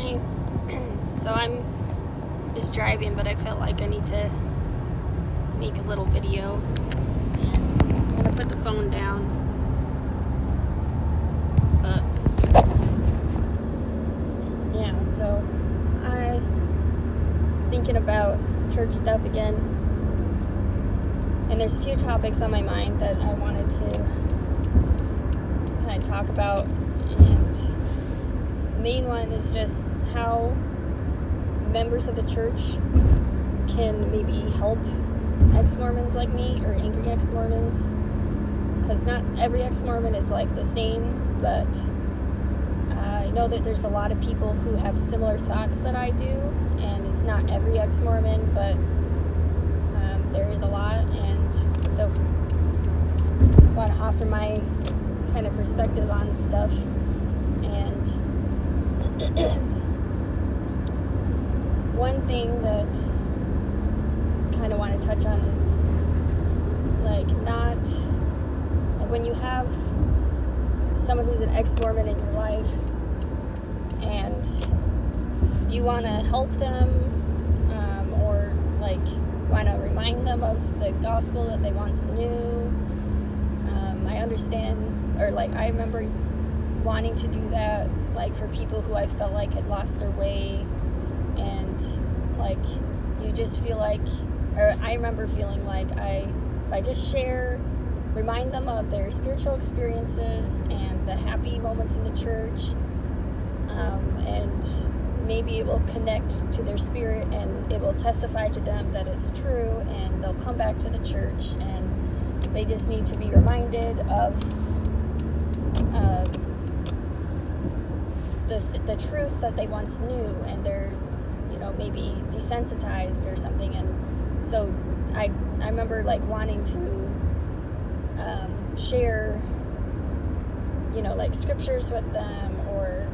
tonight. So I'm just driving, but I felt like I need to make a little video. And I'm going to put the phone down. But, yeah, so I'm thinking about church stuff again. And there's a few topics on my mind that I wanted to kind of talk about. And the main one is just how members of the church can maybe help ex-Mormons like me, or angry ex-Mormons, because not every ex-Mormon is like the same, but I know that there's a lot of people who have similar thoughts that I do, and it's not every ex-Mormon, but there is a lot. And so I just want to offer my kind of perspective on stuff. And one thing that kind of want to touch on is like when you have someone who's an ex-Mormon in your life and you want to help them, or like want to remind them of the gospel that they once knew. I understand, or like I remember wanting to do that, like for people who I felt like had lost their way, and like you just feel like, or I remember feeling like if I just remind them of their spiritual experiences and the happy moments in the church, and maybe it will connect to their spirit and it will testify to them that it's true, and they'll come back to the church, and they just need to be reminded of the truths that they once knew, and they're, maybe desensitized or something. And so I remember like wanting to share, like scriptures with them, or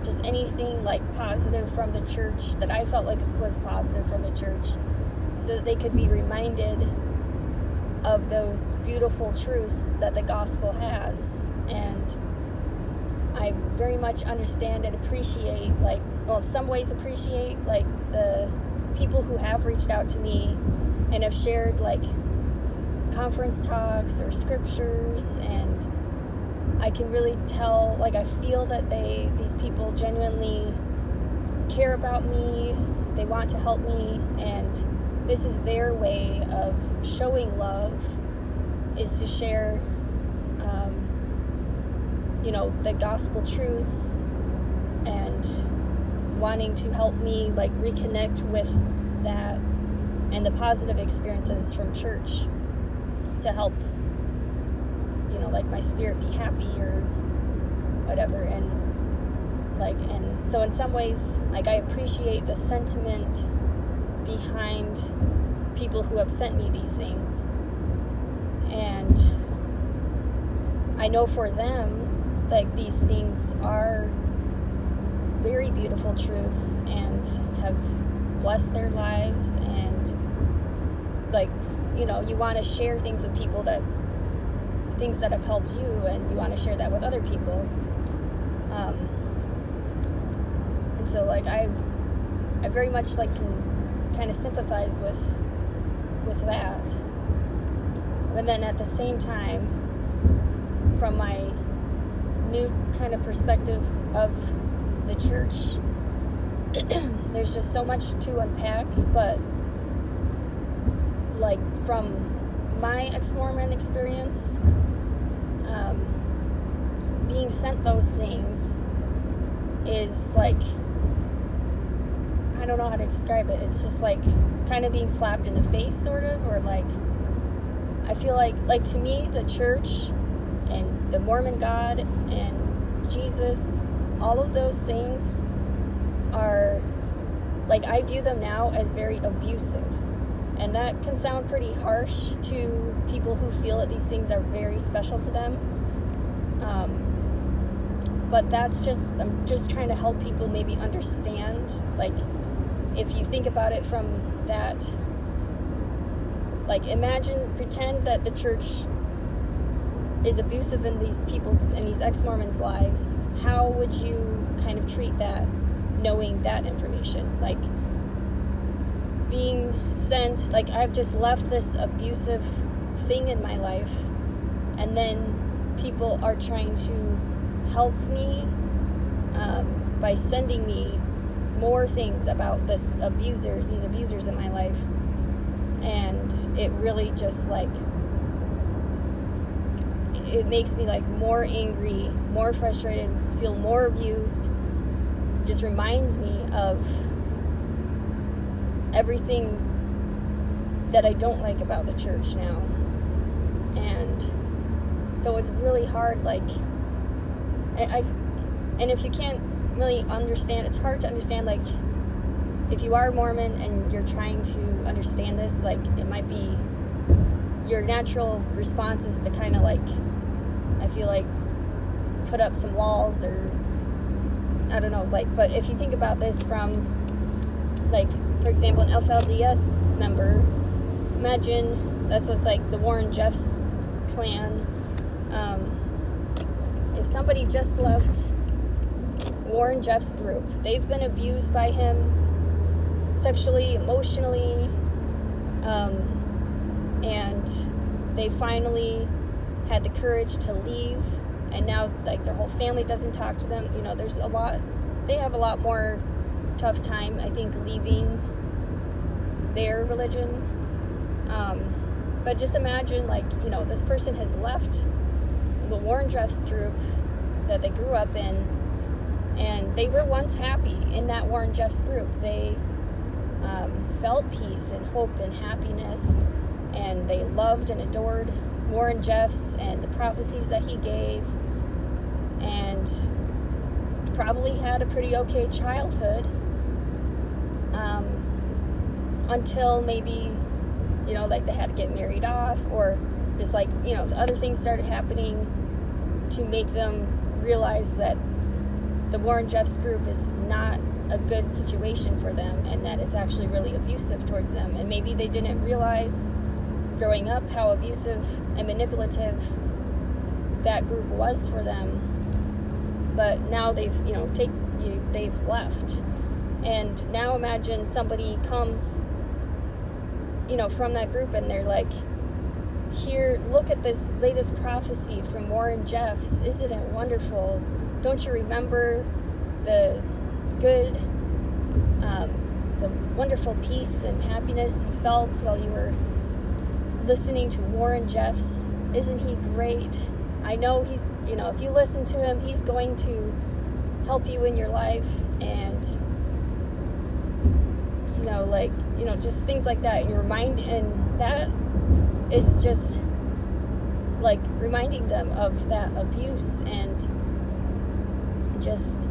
just anything like positive from the church that I felt like was positive from the church, so that they could be reminded of those beautiful truths that the gospel has. And I very much understand and appreciate, some ways appreciate, like the people who have reached out to me and have shared like conference talks or scriptures, and I can really tell, like I feel that these people genuinely care about me, they want to help me, and this is their way of showing love, is to share the gospel truths, and wanting to help me like reconnect with that and the positive experiences from church to help like my spirit be happy or whatever. And so in some ways, like I appreciate the sentiment behind people who have sent me these things, and I know for them, like these things are very beautiful truths and have blessed their lives, and like you want to share things with people, things that have helped you, and you want to share that with other people. And so like I very much like can kind of sympathize with that. But then at the same time, from my new kind of perspective of the church, there's just so much to unpack. But like from my ex-Mormon experience, being sent those things is like, I don't know how to describe it. It's just like kind of being slapped in the face, sort of, or like I feel like to me, the church and the Mormon God and Jesus, all of those things are like, I view them now as very abusive. And that can sound pretty harsh to people who feel that these things are very special to them. But I'm just trying to help people maybe understand, like, if you think about it from that, like, pretend that the church is abusive in these ex-Mormons' lives. How would you kind of treat that knowing that information. Like, being sent, like, I've just left this abusive thing in my life, and then people are trying to help me by sending me more things about these abusers in my life. And it really just, like, it makes me, like, more angry, more frustrated, feel more abused. It just reminds me of everything that I don't like about the church now. And so it's really hard, like, and if you can't really understand, it's hard to understand, like, if you are Mormon and you're trying to understand this, like, it might be your natural response is to kind of, like, I feel like, put up some walls, or I don't know, like, but if you think about this from, like, for example, an LDS member, imagine that's with, like, the Warren Jeffs clan. If somebody just left Warren Jeffs group, they've been abused by him sexually, emotionally, and they finally had the courage to leave, and now, like, their whole family doesn't talk to them. You know, they have a lot more tough time, I think, leaving their religion. But just imagine, like, you know, this person has left the Warren Jeffs group that they grew up in, and they were once happy in that Warren Jeffs group. They felt peace and hope and happiness, and they loved and adored Warren Jeffs and the prophecies that he gave, and probably had a pretty okay childhood, until maybe, you know, like, they had to get married off, or just, like, you know, other things started happening to make them realize that the Warren Jeffs group is not a good situation for them, and that it's actually really abusive towards them. And maybe they didn't realize growing up how abusive and manipulative that group was for them, but now they've, you know, they've left. And now imagine somebody comes, you know, from that group, and they're like, here, look at this latest prophecy from Warren Jeffs. Isn't it wonderful? Don't you remember the good, the wonderful peace and happiness you felt while you were listening to Warren Jeffs? Isn't he great? I know he's, you know, if you listen to him, he's going to help you in your life, and, you know, like, you know, just things like that. And that is just, like, reminding them of that abuse, and just,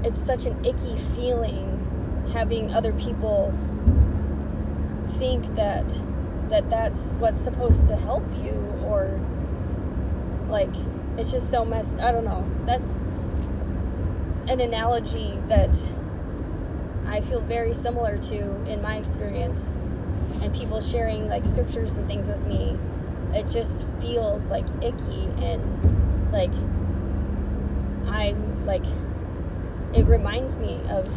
it's such an icky feeling having other people think that that's what's supposed to help you, or, like, it's just so messed. I don't know. That's an analogy that I feel very similar to in my experience, and people sharing, like, scriptures and things with me. It just feels, like, icky, and, like, I'm, like, it reminds me of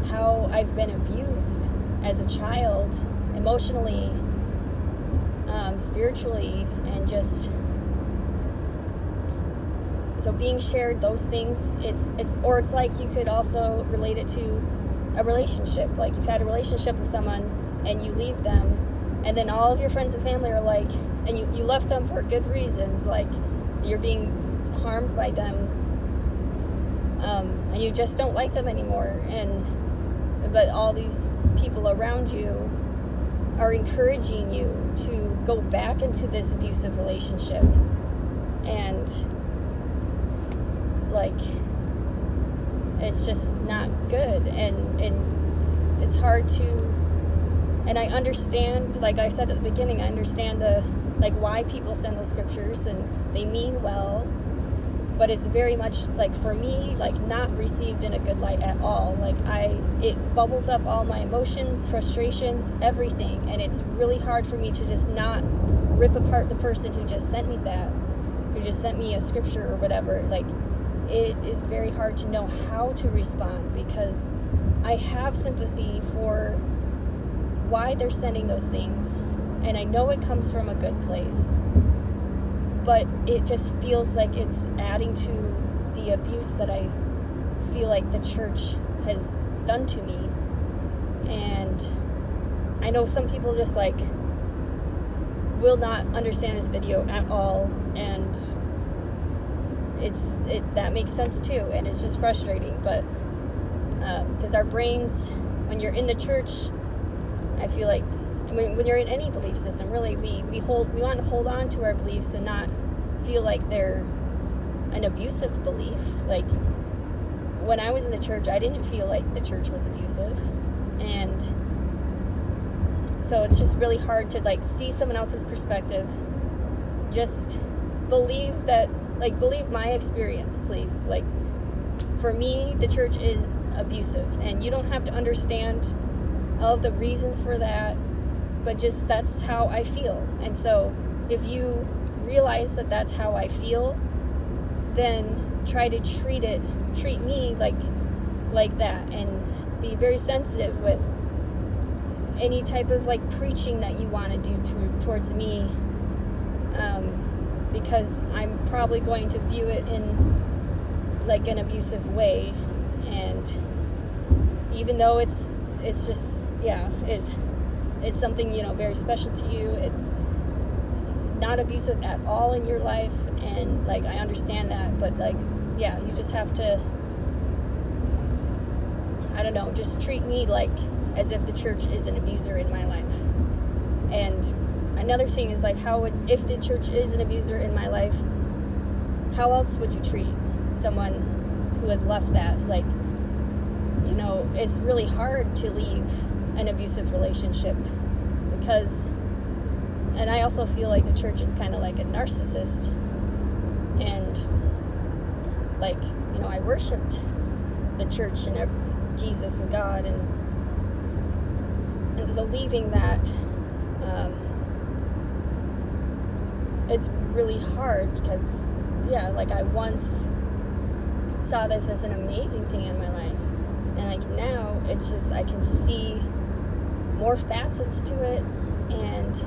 how I've been abused as a child, emotionally, spiritually, and just, so being shared those things, it's like, you could also relate it to a relationship. Like, you've had a relationship with someone and you leave them, and then all of your friends and family are like, and you left them for good reasons, like, you're being harmed by them, and you just don't like them anymore, but all these people around you are encouraging you to go back into this abusive relationship, and, like, it's just not good, and it's hard to, and I understand, like I said at the beginning, I understand why people send those scriptures, and they mean well, but it's very much, like, for me, like, not received in a good light at all. Like, it bubbles up all my emotions, frustrations, everything, and it's really hard for me to just not rip apart the person who just sent me that, who just sent me a scripture or whatever. Like, it is very hard to know how to respond, because I have sympathy for why they're sending those things, and I know it comes from a good place, but it just feels like it's adding to the abuse that I feel like the church has done to me. And I know some people just like will not understand this video at all, and that makes sense too, and it's just frustrating. But because our brains, when you're in the church, I feel like when you're in any belief system, really, we want to hold on to our beliefs and not feel like they're an abusive belief. Like when I was in the church, I didn't feel like the church was abusive, and so it's just really hard to like see someone else's perspective. Just believe my experience, please. Like, for me, the church is abusive, and you don't have to understand all of the reasons for that, but just that's how I feel. And so if you realize that that's how I feel, then try to treat me like that, and be very sensitive with any type of like preaching that you want to do towards me, because I'm probably going to view it in like an abusive way. And even though it's just, yeah, it's something, very special to you, it's not abusive at all in your life, and like I understand that, but like, yeah, you just have to, I don't know, just treat me like as if the church is an abuser in my life. And another thing is like, if the church is an abuser in my life, how else would you treat someone who has left that? Like, it's really hard to leave an abusive relationship, because, and I also feel like the church is kind of like a narcissist, and like, I worshipped the church and Jesus and God, and so leaving that, it's really hard, because like I once saw this as an amazing thing in my life, and like now it's just, I can see more facets to it, and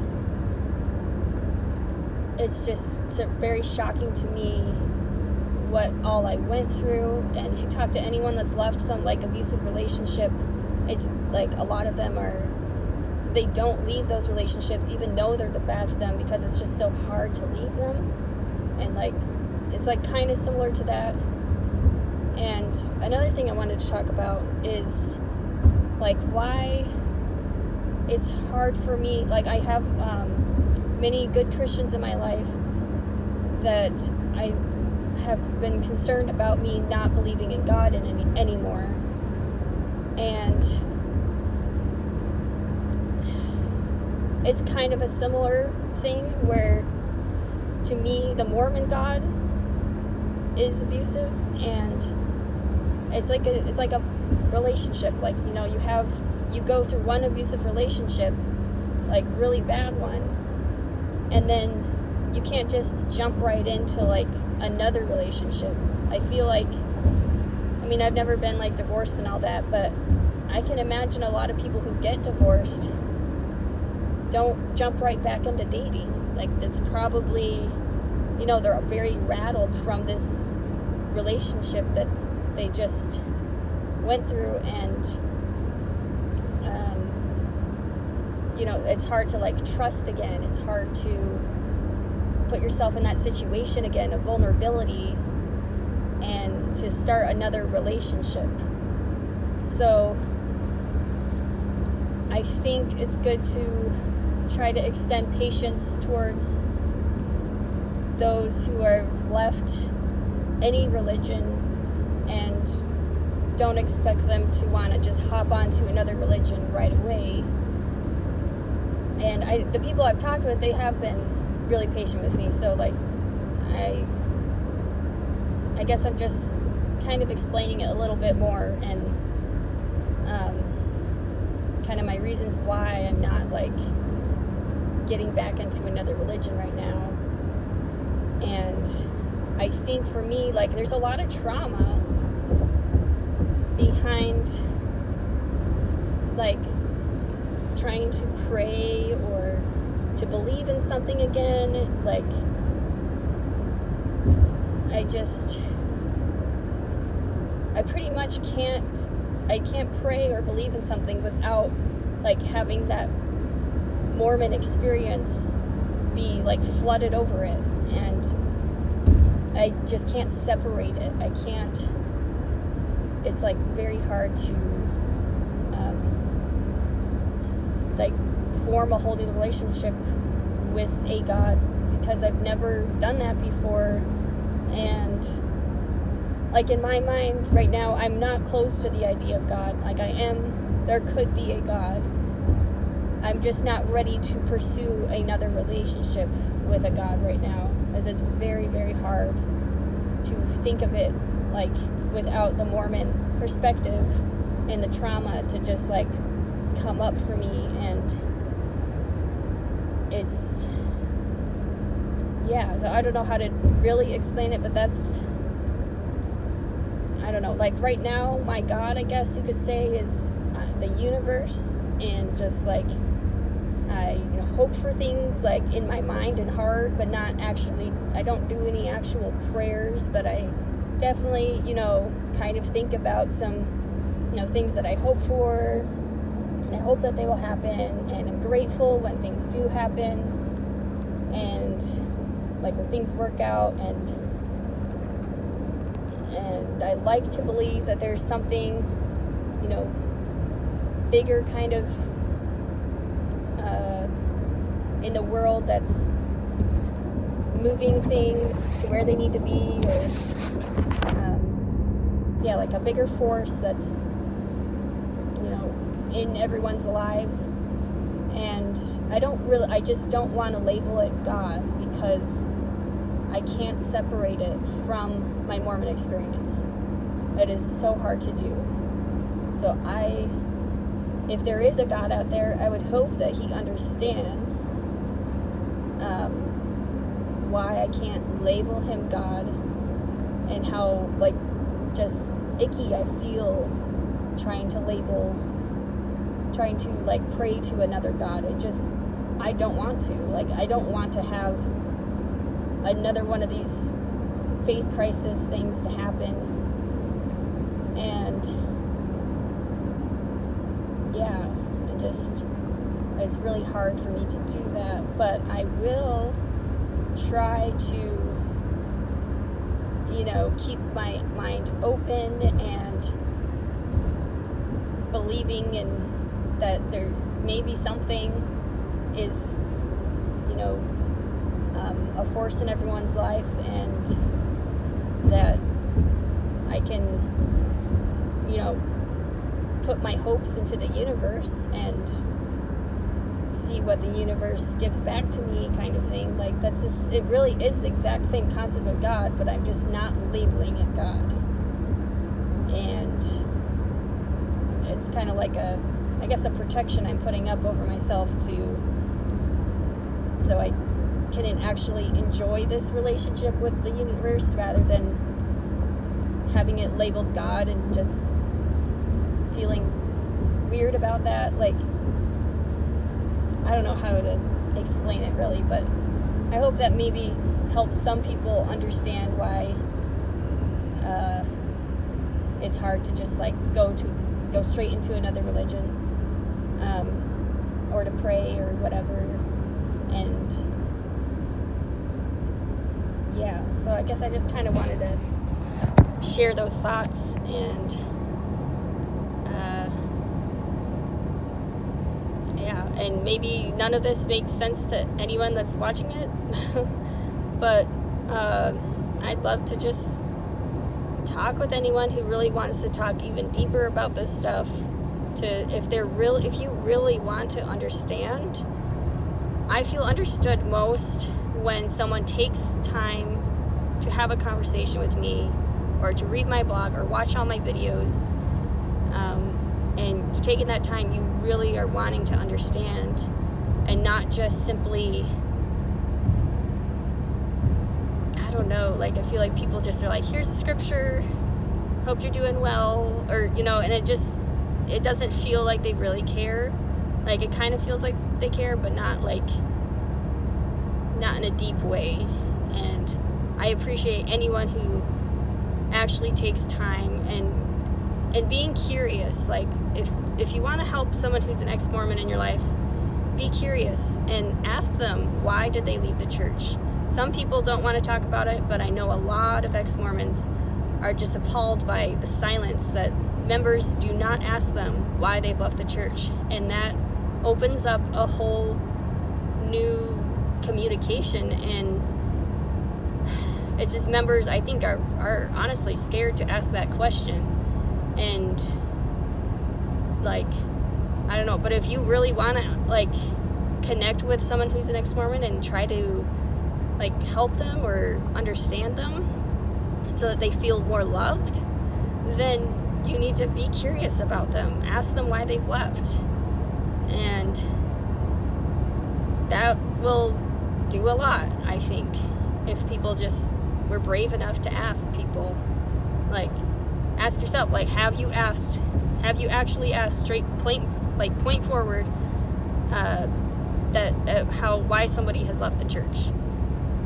it's just very shocking to me what all I went through. And if you talk to anyone that's left some like abusive relationship, it's like a lot of them they don't leave those relationships even though they're the bad for them, because it's just so hard to leave them. And like, it's like kind of similar to that. And another thing I wanted to talk about is like why it's hard for me. Like, I have many good Christians in my life that I have been concerned about me not believing in God anymore. And it's kind of a similar thing where, to me, the Mormon God is abusive, and it's like a relationship. Like, you go through one abusive relationship, like really bad one, and then you can't just jump right into like another relationship. I feel like, I've never been like divorced and all that, but I can imagine a lot of people who get divorced don't jump right back into dating. Like, it's probably, they're very rattled from this relationship that they just went through, and it's hard to like trust again. It's hard to put yourself in that situation again of vulnerability and to start another relationship. So I think it's good to try to extend patience towards those who have left any religion, and don't expect them to want to just hop onto another religion right away. And the people I've talked with, they have been really patient with me. So like, I guess I'm just kind of explaining it a little bit more, and kind of my reasons why I'm not like getting back into another religion right now. And I think for me, like, there's a lot of trauma behind like trying to pray or to believe in something again. Like, I pretty much can't pray or believe in something without like having that Mormon experience be like flooded over it, and I just can't separate it. It's like very hard to like form a whole new relationship with a God, because I've never done that before. And like in my mind right now, I'm not close to the idea of God. Like there could be a God. I'm just not ready to pursue another relationship with a God right now, as it's very, very hard to think of it like without the Mormon perspective and the trauma to just like come up for me. And it's, yeah, so I don't know how to really explain it, but that's, I don't know, like right now my God, I guess you could say, is the universe, and just like I hope for things like in my mind and heart, but not actually. I don't do any actual prayers, but I definitely kind of think about some things that I hope for, and I hope that they will happen, and I'm grateful when things do happen, and like when things work out, and I like to believe that there's something bigger kind of in the world that's moving things to where they need to be, or like a bigger force that's in everyone's lives. And I just don't want to label it God, because I can't separate it from my Mormon experience. It is so hard to do. So if there is a God out there, I would hope that he understands why I can't label him God, and how like just icky I feel trying to like pray to another God. I don't want to. Like, I don't want to have another one of these faith crisis things to happen. And yeah, it's really hard for me to do that, but I will try to keep my mind open and believing in that there maybe something is a force in everyone's life, and that I can put my hopes into the universe and see what the universe gives back to me, kind of thing. Like, it really is the exact same concept of God, but I'm just not labeling it God. And it's kind of like a protection I'm putting up over myself so I can actually enjoy this relationship with the universe, rather than having it labeled God and just feeling weird about that. Like, I don't know how to explain it really, but I hope that maybe helps some people understand why it's hard to just like go straight into another religion, or to pray or whatever. And yeah, so I guess I just kind of wanted to share those thoughts, and and maybe none of this makes sense to anyone that's watching it, but I'd love to just talk with anyone who really wants to talk even deeper about this stuff. If you really want to understand. I feel understood most when someone takes time to have a conversation with me, or to read my blog, or watch all my videos, and taking that time, you really are wanting to understand, and not just simply, I don't know, like I feel like people just are like, here's the scripture, hope you're doing well, or and it doesn't feel like they really care. Like, it kind of feels like they care, but not in a deep way. And I appreciate anyone who actually takes time and being curious. Like, if you want to help someone who's an ex-Mormon in your life, be curious and ask them, why did they leave the church? Some people don't want to talk about it, but I know a lot of ex-Mormons are just appalled by the silence, that members do not ask them why they've left the church. And that opens up a whole new communication, and it's just members, I think, are honestly scared to ask that question. And like, I don't know, but if you really want to like connect with someone who's an ex-Mormon and try to like help them or understand them so that they feel more loved, then you need to be curious about them. Ask them why they've left. And that will do a lot, I think, if people just were brave enough to ask people. Like, ask yourself, like, have you actually asked straight, point forward, why somebody has left the church?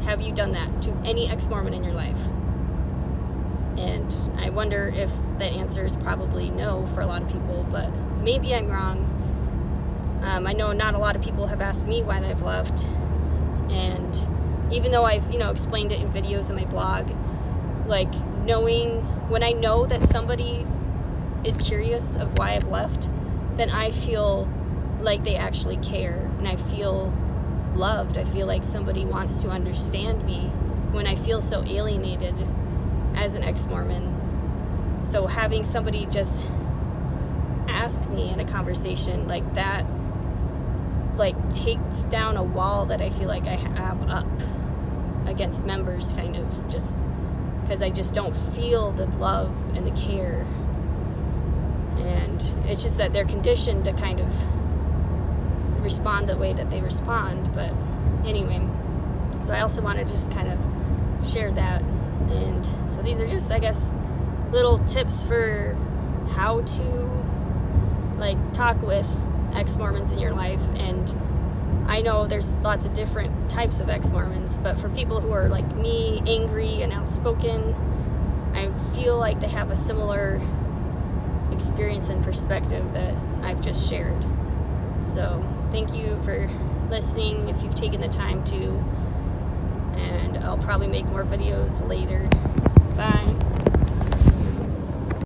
Have you done that to any ex-Mormon in your life? And I wonder if that answer is probably no for a lot of people, but maybe I'm wrong. I know not a lot of people have asked me why they've left, and even though I've, explained it in videos in my blog, like, when I know that somebody is curious of why I've left, then I feel like they actually care, and I feel loved. I feel like somebody wants to understand me when I feel so alienated as an ex-Mormon. So having somebody just ask me in a conversation like that, like, takes down a wall that I feel like I have up against members, kind of, just because I just don't feel the love and the care. And it's just that they're conditioned to kind of respond the way that they respond. But anyway, so I also want to just kind of share that. And so these are just, I guess, little tips for how to like talk with ex-Mormons in your life. And I know there's lots of different types of ex-Mormons, but for people who are like me, angry and outspoken, I feel like they have a similar experience and perspective that I've just shared. So thank you for listening, if you've taken the time to, and I'll probably make more videos later. Bye.